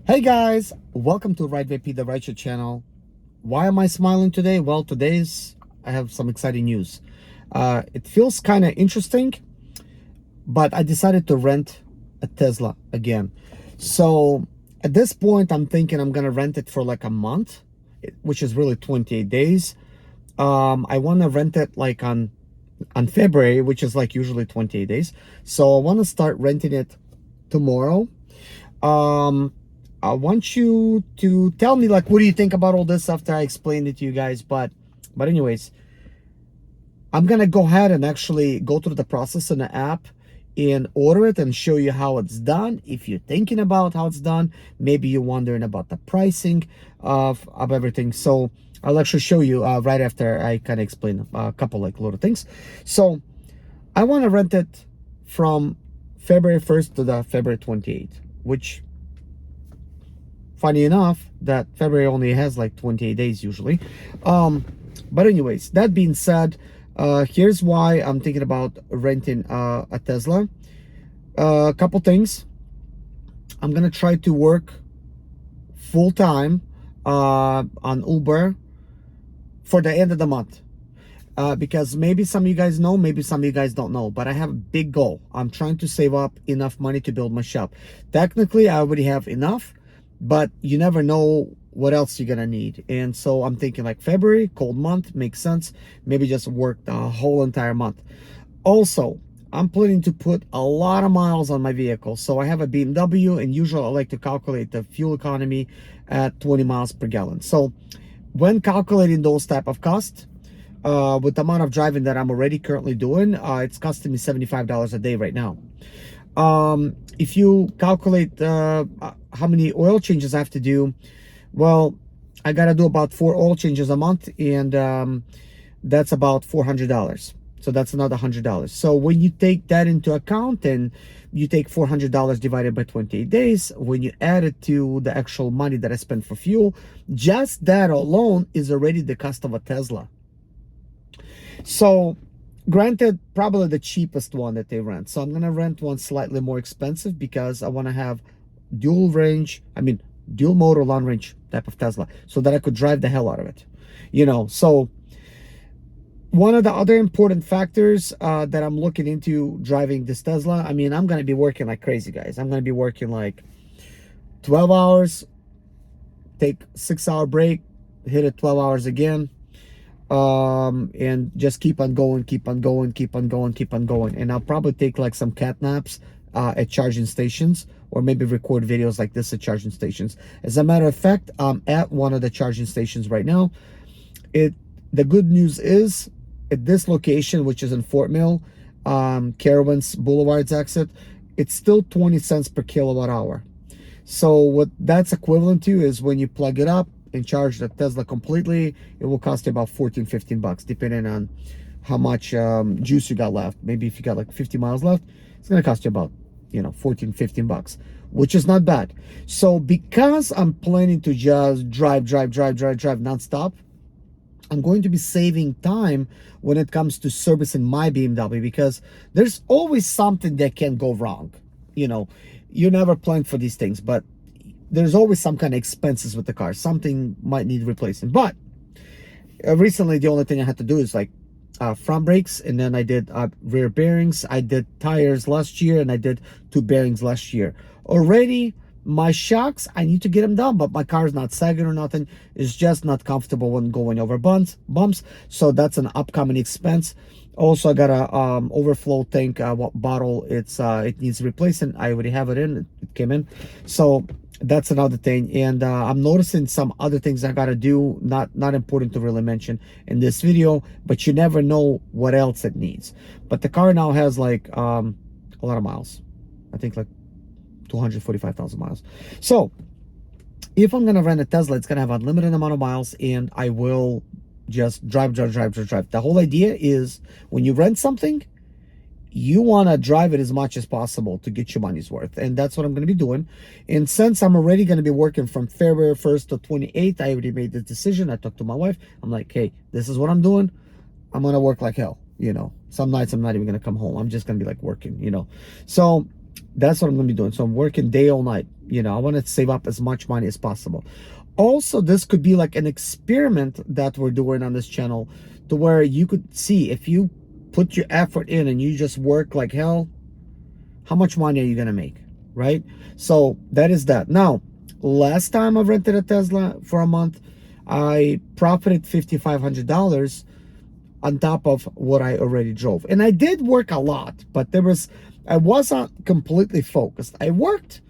Hey guys, welcome to Ride VP, the rideshare channel. Why am I smiling today? Well, I have some exciting news. It feels kind of interesting, but I decided to rent a Tesla again. So at this point, I'm thinking I'm gonna rent it for like a month, which is really 28 days. I want to rent it like on February, which is like usually 28 days. So I want to start renting it tomorrow. Um, I want you to tell me like what do you think about all this after I explained it to you guys. But anyways, I'm gonna go ahead and actually go through the process in the app and order it and show you how it's done. If you're thinking about how it's done, maybe you're wondering about the pricing of everything. So I'll actually show you right after I kind of explain a couple like little things. So I want to rent it from February 1st to the February 28th, which funny enough that February only has like 28 days usually. But anyways, that being said, here's why I'm thinking about renting a Tesla. A couple things. I'm gonna try to work full time on Uber for the end of the month. Because maybe some of you guys know, maybe some of you guys don't know, but I have a big goal. I'm trying to save up enough money to build my shop. Technically, I already have enough, but you never know what else you're gonna need. And so I'm thinking like February, cold month, makes sense. Maybe just work the whole entire month. Also, I'm planning to put a lot of miles on my vehicle. So I have a BMW, and usually I like to calculate the fuel economy at 20 miles per gallon. So when calculating those type of costs, with the amount of driving that I'm already currently doing, it's costing me $75 a day right now. If you calculate how many oil changes I have to do, well, I gotta do about 4 oil changes a month, and that's about $400. So that's another $100. So when you take that into account and you take $400 divided by 28 days, when you add it to the actual money that I spend for fuel, just that alone is already the cost of a Tesla. So granted, probably the cheapest one that they rent. So I'm gonna rent one slightly more expensive because I want to have dual motor long range type of Tesla, so that I could drive the hell out of it. So one of the other important factors that I'm looking into driving this Tesla, I'm gonna be working like crazy, guys. I'm gonna be working like 12 hours, take 6-hour break, hit it 12 hours again, and just keep on going, and I'll probably take like some cat naps at charging stations, or maybe record videos like this at charging stations. As a matter of fact, I'm at one of the charging stations right now. The good news is, at this location, which is in Fort Mill, Carowinds Boulevard's exit, it's still 20 cents per kilowatt hour. So what that's equivalent to is when you plug it up and charge the Tesla completely, it will cost you about 14-15 bucks, depending on how much juice you got left. Maybe if you got like 50 miles left, it's gonna cost you about 14-15 bucks, which is not bad. So because I'm planning to just drive nonstop, I'm going to be saving time when it comes to servicing my BMW, because there's always something that can go wrong. You never plan for these things, but there's always some kind of expenses with the car. Something might need replacing. But recently, the only thing I had to do is like front brakes, and then I did rear bearings. I did tires last year, and I did 2 bearings last year. Already, my shocks, I need to get them done, but my car is not sagging or nothing. It's just not comfortable when going over bumps. So that's an upcoming expense. Also, I got a overflow tank bottle. It needs replacing. I already have it in. It came in. So that's another thing. And I'm noticing some other things I gotta do. Not important to really mention in this video, but you never know what else it needs. But the car now has like a lot of miles. I think like 245,000 miles. So if I'm gonna rent a Tesla, it's gonna have unlimited amount of miles, and I will just drive. The whole idea is, when you rent something, you want to drive it as much as possible to get your money's worth, and that's what I'm going to be doing. And since I'm already going to be working from February 1st to 28th, I already made the decision. I talked to my wife. I'm like, hey, this is what I'm doing. I'm going to work like hell. Some nights I'm not even going to come home. I'm just going to be like working. So That's what I'm gonna be doing. So I'm working day all night. I want to save up as much money as possible. Also, this could be like an experiment that we're doing on this channel, to where you could see, if you put your effort in and you just work like hell, how much money are you gonna make, right? So that is that. Now, last time I rented a Tesla for a month, I profited $5,500 on top of what I already drove. And I did work a lot, but I wasn't completely focused. I worked,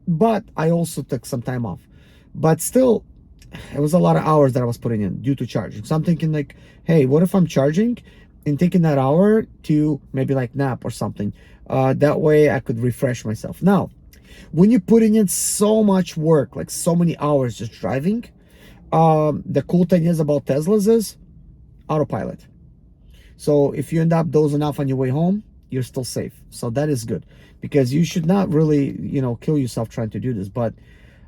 but I also took some time off. But still, it was a lot of hours that I was putting in due to charging. So I'm thinking like, hey, what if I'm charging and taking that hour to maybe like nap or something? That way I could refresh myself. Now, when you're putting in so much work, like so many hours just driving, the cool thing is about Teslas is autopilot. So if you end up dozing off on your way home, you're still safe. So that is good, because you should not really, kill yourself trying to do this. But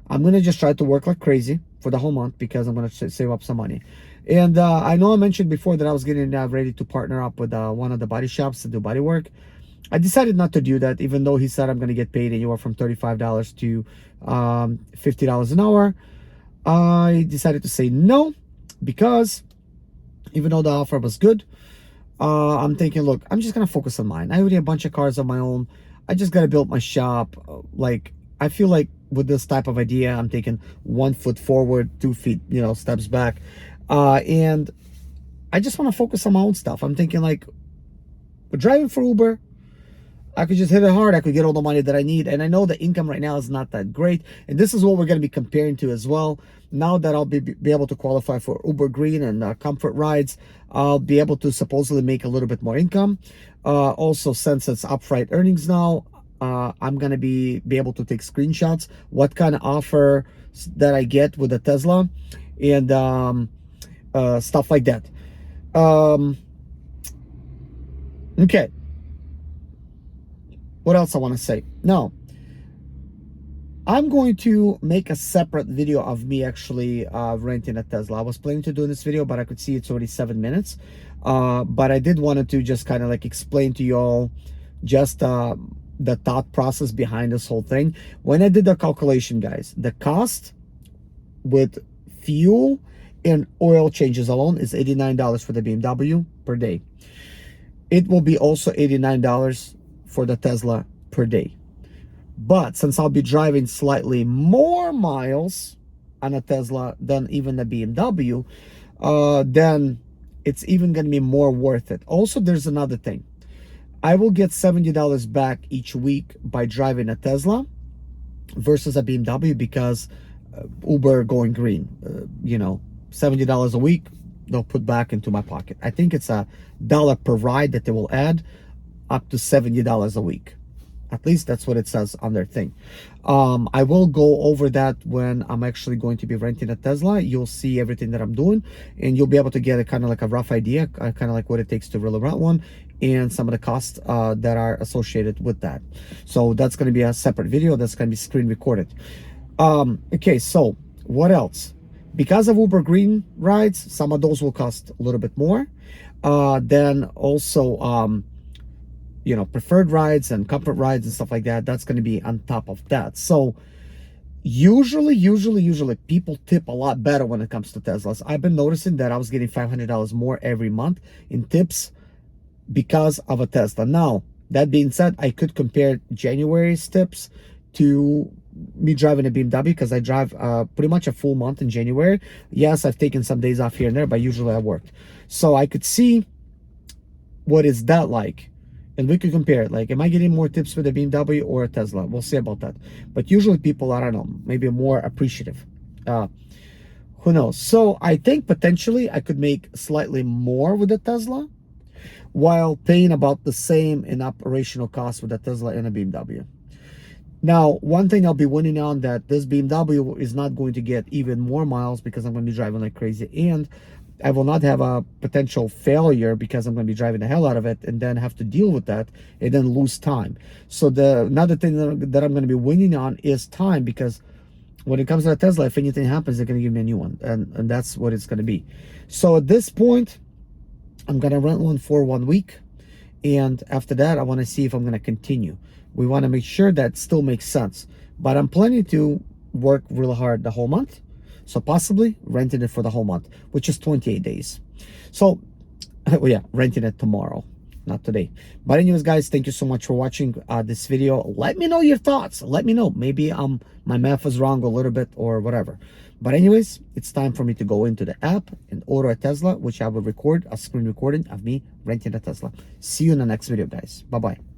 I'm going to just try to work like crazy for the whole month, because I'm going to save up some money. And I know I mentioned before that I was getting ready to partner up with one of the body shops to do body work. I decided not to do that, even though he said I'm going to get paid anywhere from $35 to $50 an hour. I decided to say no, because even though the offer was good, I'm thinking, look, I'm just gonna focus on mine. I already have a bunch of cars of my own. I just gotta build my shop. Like, I feel like with this type of idea, I'm taking 1 foot forward, 2 feet, steps back, and I just want to focus on my own stuff. I'm thinking like, driving for Uber, I could just hit it hard. I could get all the money that I need. And I know the income right now is not that great. And this is what we're going to be comparing to as well. Now that I'll be able to qualify for Uber Green and Comfort Rides, I'll be able to supposedly make a little bit more income. Also, since it's upfront earnings now, I'm going to be able to take screenshots, what kind of offer that I get with a Tesla, and stuff like that. Okay. What else I want to say? Now, I'm going to make a separate video of me actually renting a Tesla. I was planning to do this video, but I could see it's already 7 minutes. But I did want to just kind of like explain to y'all just the thought process behind this whole thing. When I did the calculation, guys, the cost with fuel and oil changes alone is $89 for the BMW per day. It will be also $89 for the Tesla per day. But since I'll be driving slightly more miles on a Tesla than even the BMW, then it's even going to be more worth it. Also, there's another thing. I will get $70 back each week by driving a Tesla versus a BMW, because Uber going green, $70 a week, they'll put back into my pocket. I think it's $1 per ride that they will add, up to $70 a week. At least that's what it says on their thing. I will go over that when I'm actually going to be renting a Tesla. You'll see everything that I'm doing, and you'll be able to get a kind of like a rough idea, kind of like what it takes to really rent one, and some of the costs that are associated with that. So that's going to be a separate video that's going to be screen recorded. Okay, so what else? Because of Uber Green rides, some of those will cost a little bit more. Then also, preferred rides and comfort rides and stuff like that, that's going to be on top of that. So usually people tip a lot better when it comes to Teslas. I've been noticing that I was getting $500 more every month in tips because of a Tesla. Now, that being said, I could compare January's tips to me driving a BMW, because I drive pretty much a full month in January. Yes, I've taken some days off here and there, but usually I worked. So I could see what is that like. And we could compare it. Like, am I getting more tips with a BMW or a Tesla? We'll see about that. But usually people, I don't know, maybe more appreciative. Who knows? So I think potentially I could make slightly more with a Tesla while paying about the same in operational costs with a Tesla and a BMW. Now, one thing I'll be winning on, that this BMW is not going to get even more miles, because I'm going to be driving like crazy, and I will not have a potential failure because I'm going to be driving the hell out of it and then have to deal with that and then lose time. So another thing that I'm going to be winning on is time, because when it comes to a Tesla, if anything happens, they're going to give me a new one, and that's what it's going to be. So at this point, I'm going to rent one for 1 week, and after that, I want to see if I'm going to continue. We want to make sure that still makes sense. But I'm planning to work real hard the whole month. So possibly renting it for the whole month, which is 28 days. So, well, yeah, renting it tomorrow, not today. But anyways, guys, thank you so much for watching this video. Let me know your thoughts. Let me know. Maybe my math was wrong a little bit or whatever. But anyways, it's time for me to go into the app and order a Tesla, which I will record a screen recording of me renting a Tesla. See you in the next video, guys. Bye-bye.